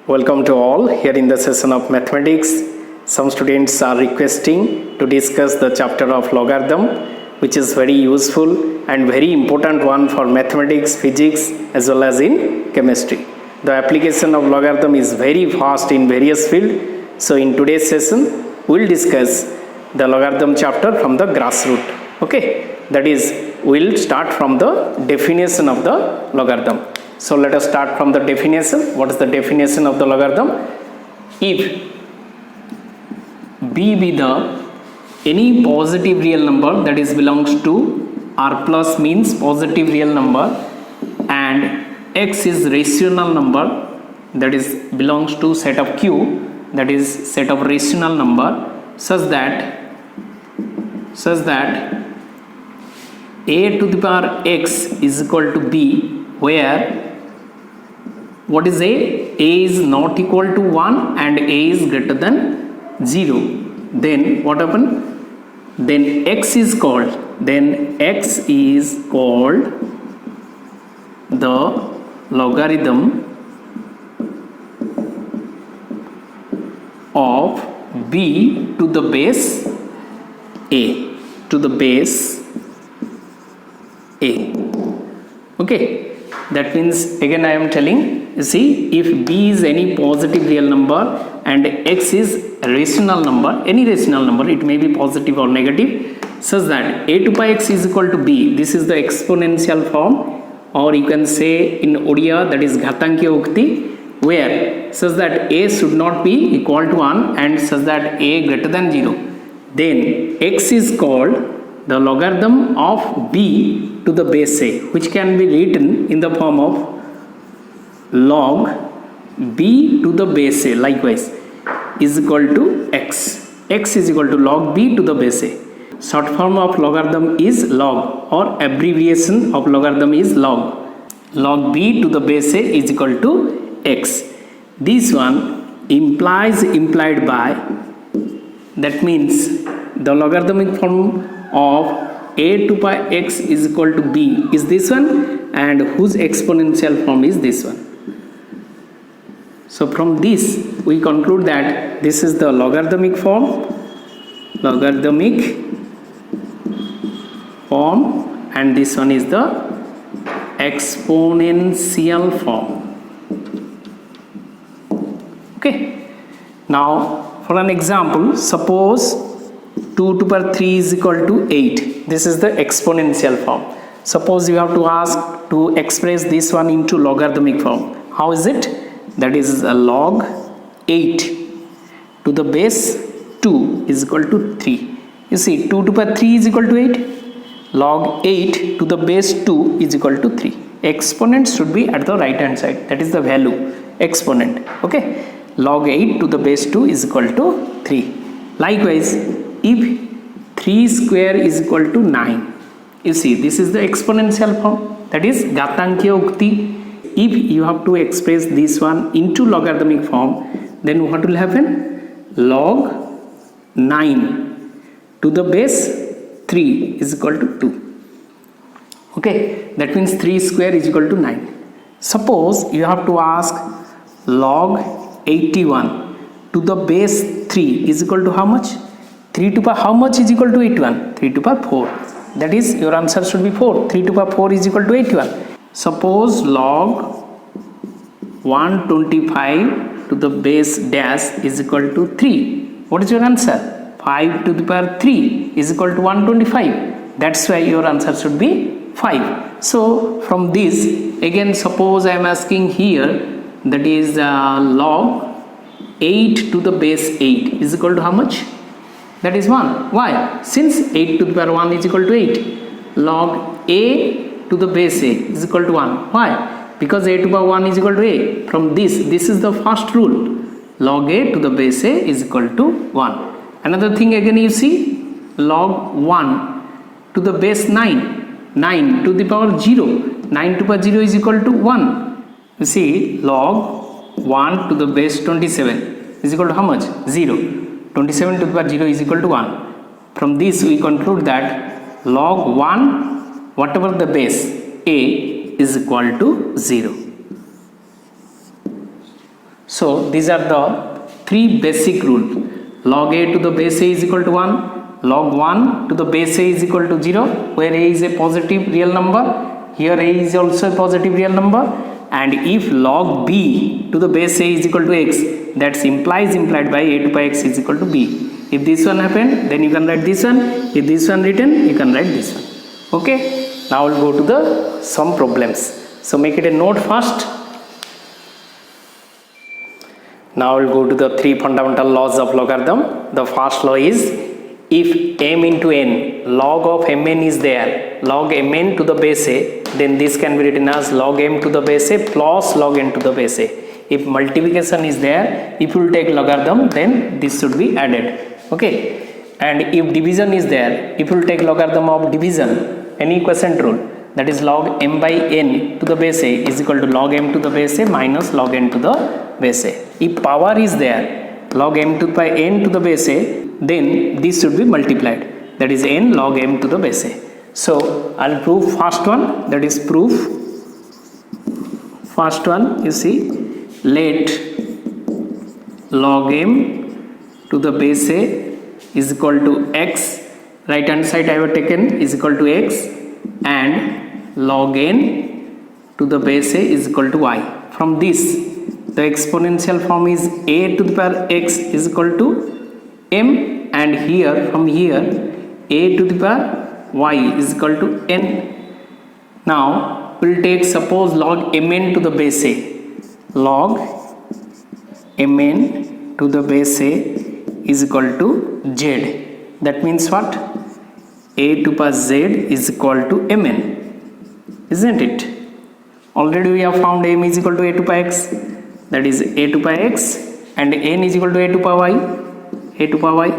Welcome to all. Here in the session of mathematics, some students are requesting to discuss the chapter of logarithm, which is very useful and very important one for mathematics, physics as well as in chemistry. The application of logarithm is very vast in various fields. So in today's session, we will discuss the logarithm chapter from the grassroots. Okay, that is, we will start from the definition of the logarithm. So let us start from the definition. What is the definition of the logarithm? If b be the any positive real number that is belongs to r plus means positive real number, and x is rational number that is belongs to set of q, that is set of rational number, such that a to the power x is equal to b, where what is a is not equal to 1 and a is greater than 0, then what happen? Then x is called the logarithm of b to the base a. Okay, that means again I am telling, you see, if b is any positive real number and x is a rational number, any rational number, it may be positive or negative, such that a to pi x is equal to b. This is the exponential form, or you can say in Odia, that is Ghatankiya Ukti, where such that a should not be equal to 1 and such that a greater than 0. Then x is called the logarithm of b to the base a, which can be written in the form of log b to the base a likewise is equal to x. X is equal to log b to the base a. Short form of logarithm is log, or abbreviation of logarithm is log. Log b to the base a is equal to x. This one implied by, that means the logarithmic form of a to pi x is equal to b is this one, and whose exponential form is this one. So from this we conclude that this is the logarithmic form, and this one is the exponential form. Okay, now for an example, suppose 2 to the power 3 is equal to 8. This is the exponential form. Suppose you have to ask to express this one into logarithmic form. How is it? That is a log 8 to the base 2 is equal to 3. You see, 2 to the power 3 is equal to 8. Log 8 to the base 2 is equal to 3. Exponent should be at the right hand side. That is the value exponent. Okay. Log 8 to the base 2 is equal to 3. Likewise, if 3 square is equal to 9, you see, this is the exponential form, that is Ghatankiya Ukti. If you have to express this one into logarithmic form, then what will happen? Log 9 to the base 3 is equal to 2. Okay, that means 3 square is equal to 9. Suppose you have to ask log 81 to the base 3 is equal to how much? 3 to the power how much is equal to 81? 3 to the power 4. That is, your answer should be 4. 3 to the power 4 is equal to 81. Suppose log 125 to the base dash is equal to 3. What is your answer? 5 to the power 3 is equal to 125. That's why your answer should be 5. So from this, again, suppose I am asking here, that is log 8 to the base 8 is equal to how much? That is 1. Why? Since 8 to the power 1 is equal to 8. Log a to the base a is equal to 1. Why? Because a to the power 1 is equal to a. From this is the first rule. Log a to the base a is equal to 1. Another thing again, you see, log 1 to the base 9. 9 to the power 0. 9 to the power 0 is equal to 1. You see, log 1 to the base 27 is equal to how much? 0. 27 to the power 0 is equal to 1. From this we conclude that log 1 whatever the base a is equal to 0. So these are the three basic rules. Log a to the base a is equal to 1, log 1 to the base a is equal to 0, where a is a positive real number, here a is also a positive real number, and if log b to the base a is equal to x, that's implied by a to by x is equal to b. If this one happened, then you can write this one. If this one written, you can write this one. Okay, now we'll go to the some problems. So make it a note first. Now we'll go to the three fundamental laws of logarithm. The first law is, if m into n, log of mn is there, log mn to the base a, then this can be written as log m to the base a plus log n to the base a. If multiplication is there, if you take logarithm, then this should be added. Okay, and if division is there, if you take logarithm of division, any quotient rule, that is log m by n to the base a is equal to log m to the base a minus log n to the base a. If power is there, log m to by n to the base a, then this should be multiplied, that is n log m to the base a. So I'll prove first one, that is proof. First one, you see, let log m to the base a is equal to x, right hand side I have taken is equal to x, and log n to the base a is equal to y. From this, the exponential form is a to the power x is equal to m, and here from here a to the power y is equal to n. Now we'll take, suppose log mn to the base a, log mn to the base a is equal to z. That means what? A to power z is equal to mn, isn't it? Already we have found m is equal to a to power x, that is a to power x, and n is equal to a to power y, a to power y.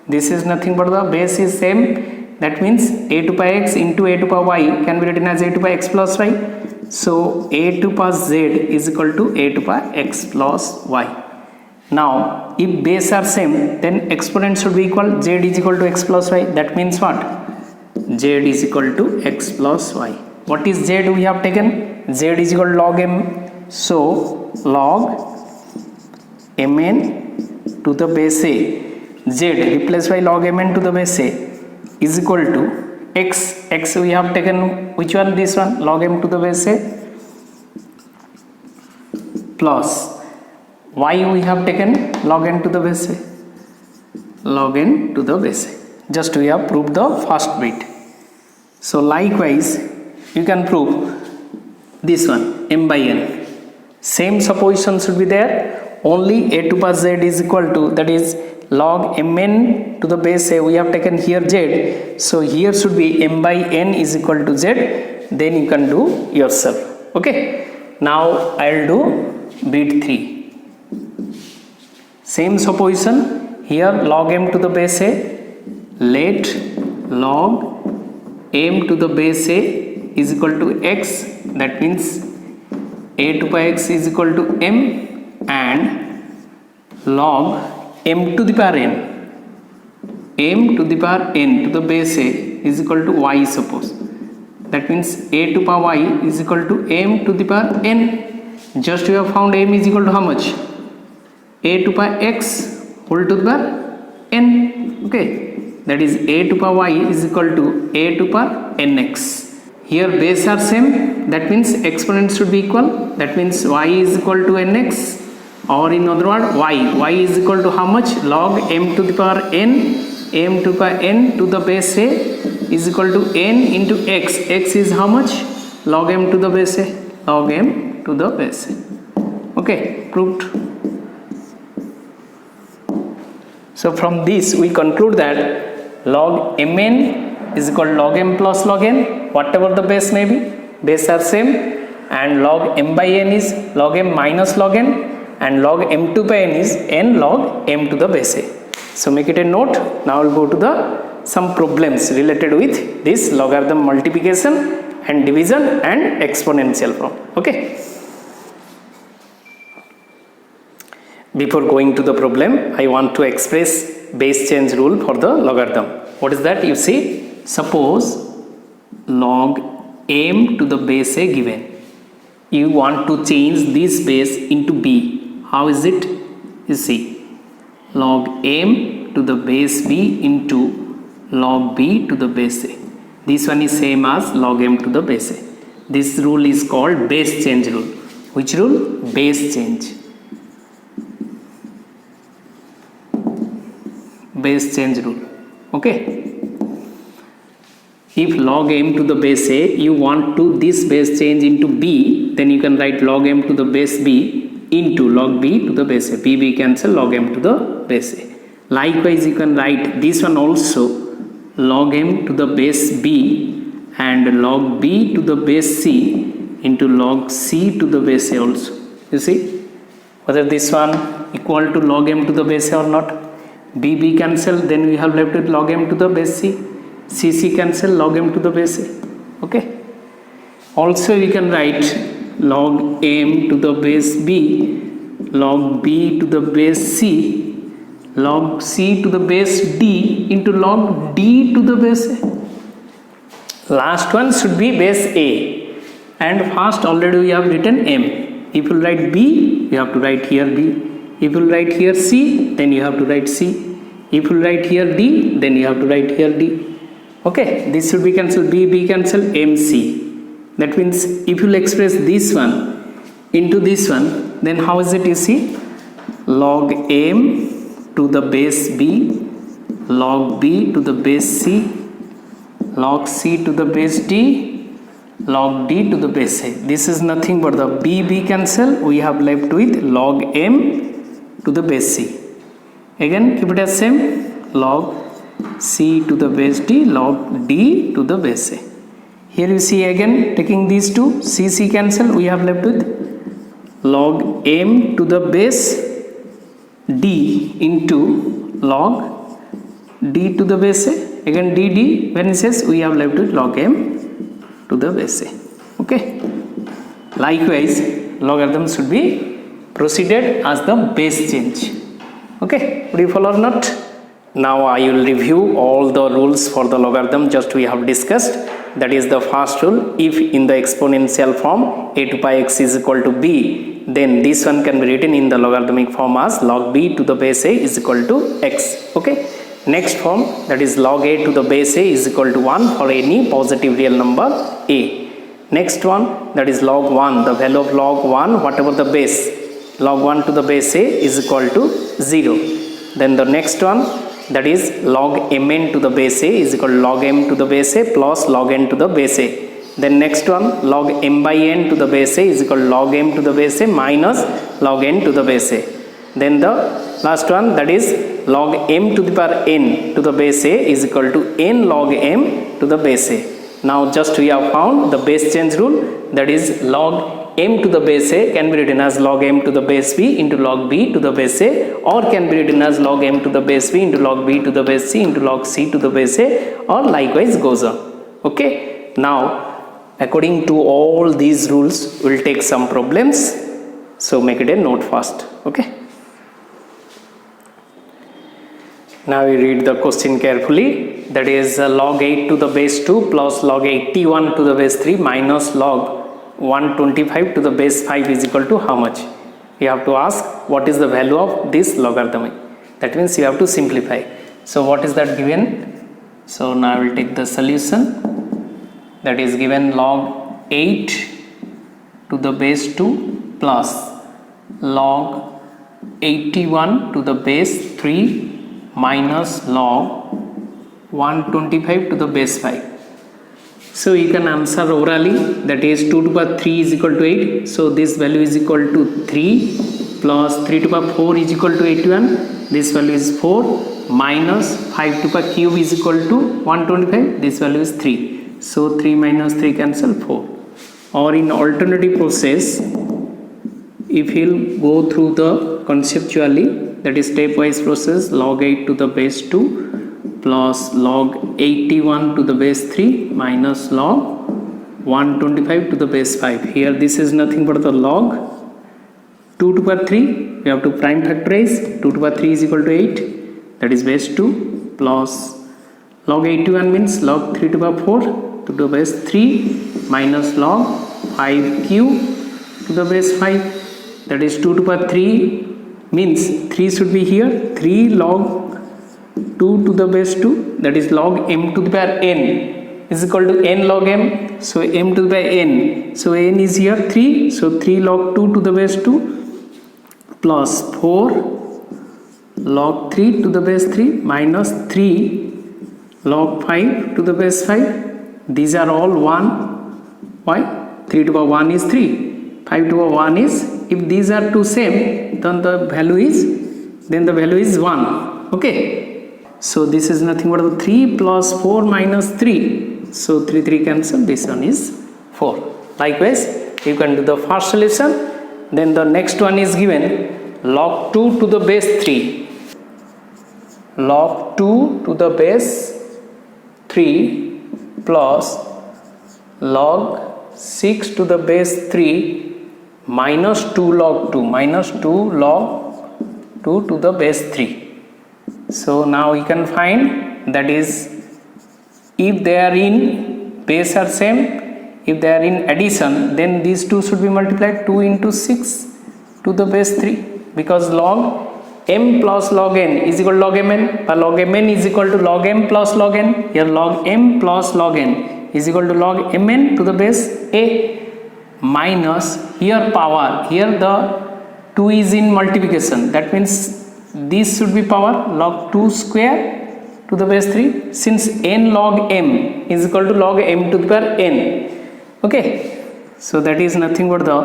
This is nothing but the base is same, that means a to power x into a to power y can be written as a to power x plus y. So a to power z is equal to a to power x plus y. Now if base are same, then exponent should be equal, z is equal to x plus y. That means what? Z is equal to x plus y. What is z we have taken? Z is equal to log m. So log mn to the base a, z replaced by log mn to the base a is equal to x. X we have taken, which one? This one, log m to the base a, plus y we have taken log n to the base a, log n to the base a. Just we have proved the first bit. So likewise you can prove this one, m by n. Same supposition should be there, only a to power z is equal to, that is log mn to the base a, we have taken here z, so here should be m by n is equal to z. Then you can do yourself. Okay, now I'll do bit 3. Same supposition, here log m to the base a, let log m to the base a is equal to x, that means a to power x is equal to m, and log m to the power n, m to the power n to the base a is equal to y, suppose. That means a to power y is equal to m to the power n. Just we have found m is equal to how much? A to power x whole to the power n. Okay, that is a to power y is equal to a to power nx. Here base are same, that means exponent should be equal, that means y is equal to nx, or in other word y is equal to how much? Log m to the power n, m to the power n to the base a is equal to n into x. X is how much? Log m to the base a, log m to the base a. Okay, proved. So from this we conclude that log mn is equal to log m plus log n, whatever the base may be, base are same, and log m by n is log m minus log n, and log m2 by n is n log m to the base a. So make it a note. Now we'll go to the some problems related with this logarithm multiplication and division and exponential form. Okay. Before going to the problem, I want to express base change rule for the logarithm. What is that? You see, suppose log m to the base a given. You want to change this base into b. how is it? You see, log m to the base b into log b to the base a. This one is same as log m to the base a. This rule is called base change rule. Which rule? Base change. Base change rule. Okay. If log m to the base a, you want to this base change into b, then you can write log m to the base b into log b to the base a. b cancel, log m to the base a. Likewise, you can write this one also, log m to the base b and log b to the base c into log c to the base a also. You see whether this one equal to log m to the base a or not. b cancel, then we have left with log m to the base c. c cancel, log m to the base a. Okay. Also we can write log m to the base b, log b to the base c, log c to the base d into log d to the base a. Last one should be base a, and first already we have written m. If you write b, you have to write here b. If you write here c, then you have to write c. If you write here d, then you have to write here d. Okay, this should be cancelled, b cancel, mc. That means if you will express this one into this one, then how is it? You see, log m to the base b, log b to the base c, log c to the base d, log d to the base a. This is nothing but the b cancel, we have left with log m to the base c. Again keep it as same, log c to the base d, log d to the base a. Here you see again taking these two, c cancel, we have left with log m to the base d into log d to the base a. Again d, when it says, we have left with log m to the base a. Okay. Likewise, logarithm should be proceeded as the base change. Okay, would you follow or not? Now I will review all the rules for the logarithm just we have discussed. That is the first rule, if in the exponential form a to pi x is equal to b, then this one can be written in the logarithmic form as log b to the base a is equal to x. Okay. Next form, that is log a to the base a is equal to 1 for any positive real number a. Next one, that is log 1, the value of log 1 whatever the base, log 1 to the base a is equal to 0. Then the next one, that is log mn to the base a is equal to log m to the base a plus log n to the base a. Then next one, log m by n to the base a is equal to log m to the base a minus log n to the base a. Then the last one, that is log m to the power n to the base a is equal to n log m to the base a. Now just we have found the base change rule, that is log m to the base a can be written as log m to the base b into log b to the base a, or can be written as log m to the base b into log b to the base c into log c to the base a, or likewise goes on. Okay. Now according to all these rules, we will take some problems. So make it a note first. Okay. Now we read the question carefully. That is log 8 to the base 2 plus log 81 to the base 3 minus log 125 to the base 5 is equal to how much? You have to ask what is the value of this logarithm. That means you have to simplify. So what is that given? So now I will take the solution. That is given log 8 to the base 2 plus log 81 to the base 3 minus log 125 to the base 5. So you can answer orally, that is 2 to the power 3 is equal to 8. So this value is equal to 3 plus 3 to the power 4 is equal to 81. This value is 4 minus 5 to the power cube is equal to 125. This value is 3. So 3 minus 3 cancel 4. Or in alternative process, if you go through the conceptually, that is stepwise process, log 8 to the base 2 plus log 81 to the base 3 minus log 125 to the base 5. Here this is nothing but the log 2 to the power 3. We have to prime factorize. 2 to the power 3 is equal to 8. That is base 2 plus log 81 means log 3 to the power 4 to the base 3 minus log 5 cube to the base 5. that is 2 to the power 3 means 3 should be here, 3 log 2 to the base 2, that is log m to the power n is equal to n log m. So m to the power n, so n is here 3, so 3 log 2 to the base 2 plus 4 log 3 to the base 3 minus 3 log 5 to the base 5. These are all 1. Why? 3 to the power 1 is 3, 5 to the power 1 is, if these are two same, then the value is 1. Okay, so this is nothing but 3 plus 4 minus 3, so 3 cancel, this one is 4. Likewise you can do the first solution. Then the next one is given log 2 to the base 3, log 2 to the base 3 plus log 6 to the base 3 minus 2 log 2 to the base 3. So now you can find, that is, if they are in base are same, if they are in addition, then these two should be multiplied, 2 into 6 to the base 3, because log m plus log n is equal to log mn, but log mn is equal to log m plus log n. Here log m plus log n is equal to log mn to the base a, minus here power, here the 2 is in multiplication, that means this should be power log 2 square to the base 3, since n log m is equal to log m to the power n. Okay, so that is nothing but the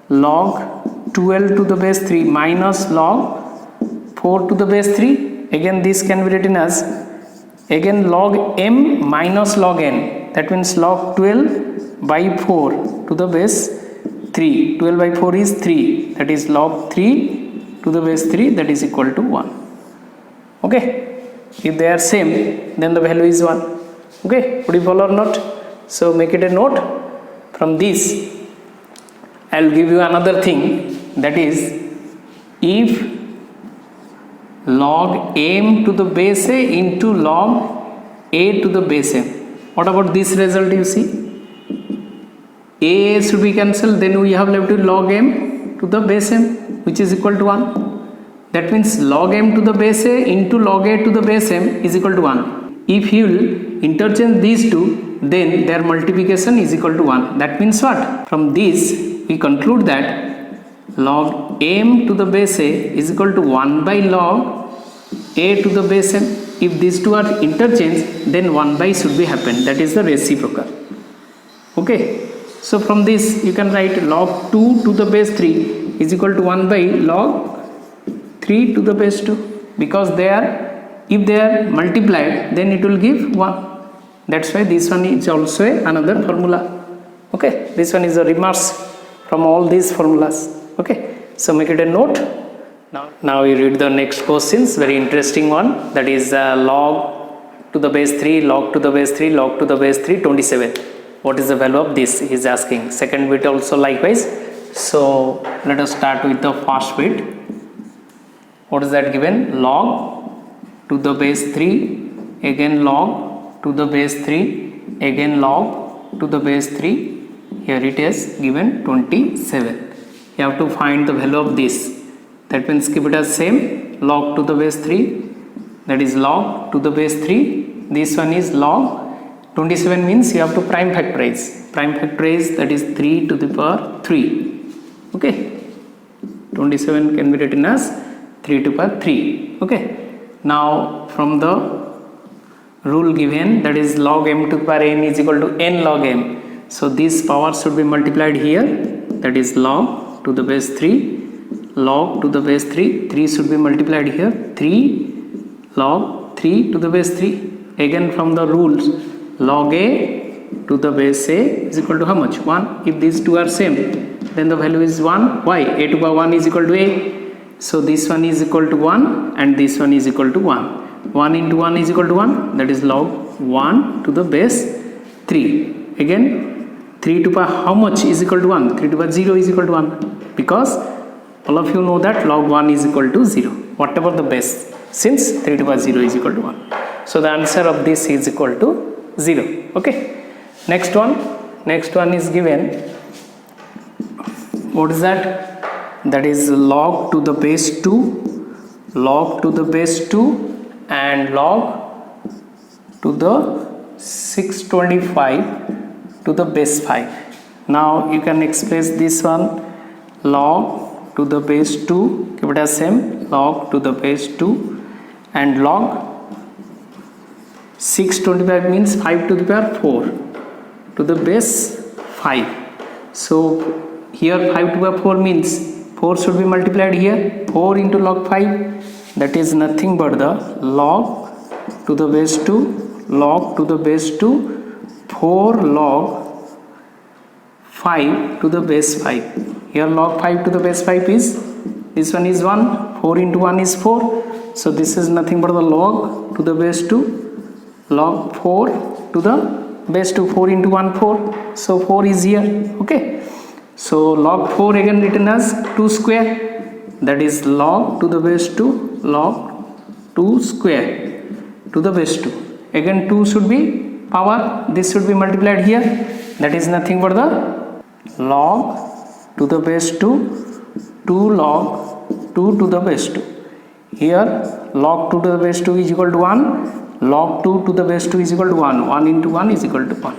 log 12 to the base 3 minus log 4 to the base 3. Again this can be written as again log m minus log n, that means log 12 by 4 to the base 3. 12 by 4 is 3, that is log 3 to the base 3, that is equal to 1. Okay, if they are same, then the value is 1. Okay, would you follow or not? So make it a note. From this I will give you another thing, that is, if log m to the base a into log a to the base m, what about this result? You see, a should be cancelled, then we have left with log m to the base m, which is equal to 1. That means log m to the base a into log a to the base m is equal to 1. If you will interchange these two, then their multiplication is equal to 1. That means what? From this we conclude that log m to the base a is equal to 1 by log a to the base m. If these two are interchanged, then 1 by should be happen, that is the reciprocal. Okay, so from this you can write log 2 to the base 3 is equal to 1 by log 3 to the base 2, because they are, if they are multiplied, then it will give 1. That's why this one is also another formula. Okay, this one is a reverse from all these formulas. Okay, so make it a note. Now you read the next questions, very interesting one, that is log to the base 3, log to the base 3, log to the base 3, 27. What is the value of this? He is asking. Second bit also likewise. So let us start with the first bit. What is that given? Log to the base 3, again log to the base 3, again log to the base 3. Here it is given 27. You have to find the value of this. That means keep it as same, log to the base 3, that is log to the base 3. This one is log 27, means you have to prime factorize. Prime factorize, that is 3 to the power 3. Okay, 27 can be written as 3 to the power 3. Okay, now from the rule given, that is log m to the power n is equal to n log m. So this power should be multiplied here, that is log to the base 3, log to the base 3, 3 should be multiplied here, 3 log 3 to the base 3. Again from the rules, log a to the base a is equal to how much? 1. If these two are same, then the value is 1. Why? A to the power 1 is equal to a. So this one is equal to 1 and this one is equal to 1. 1 into 1 is equal to 1, that is log 1 to the base 3. Again 3 to the power how much is equal to 1? 3 to the power 0 is equal to 1, because all of you know that log 1 is equal to 0, whatever the base, since 3 to the power 0 is equal to 1. So the answer of this is equal to 0. Okay, next one is given, what is that? that is log to the base 2, log to the base 2 and log to the 625 to the base 5. Now you can express this one, log to the base 2, keep it as same, log to the base 2 and log 625 means 5 to the power 4 to the base 5. So here 5 to the power 4 means 4 should be multiplied here, 4 into log 5, that is nothing but the log to the base 2, log to the base 2, 4 log 5 to the base 5. Here log 5 to the base 5 is, this one is 1, 4 into 1 is 4, so this is nothing but the log to the base 2, log 4 to the base 2, 4 into 1 4, so 4 is here. Okay, so log 4 again written as 2 square, that is log to the base 2, log 2 square to the base 2. Again 2 should be power, this should be multiplied here, that is nothing but the log to the base 2, 2 log 2 to the base 2. Here log 2 to the base 2 is equal to 1, log 2 to the base 2 is equal to 1, 1 into 1 is equal to 1.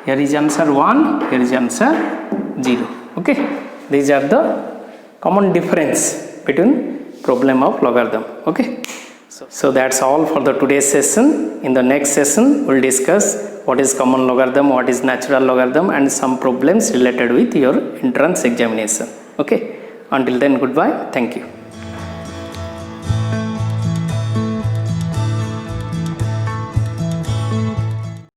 Here is answer 1, here is answer 0. Okay, these are the common difference between problem of logarithm. Okay, so that's all for the today's session. In the next session we'll discuss what is common logarithm, what is natural logarithm, and some problems related with your entrance examination. Okay, until then, goodbye, thank you.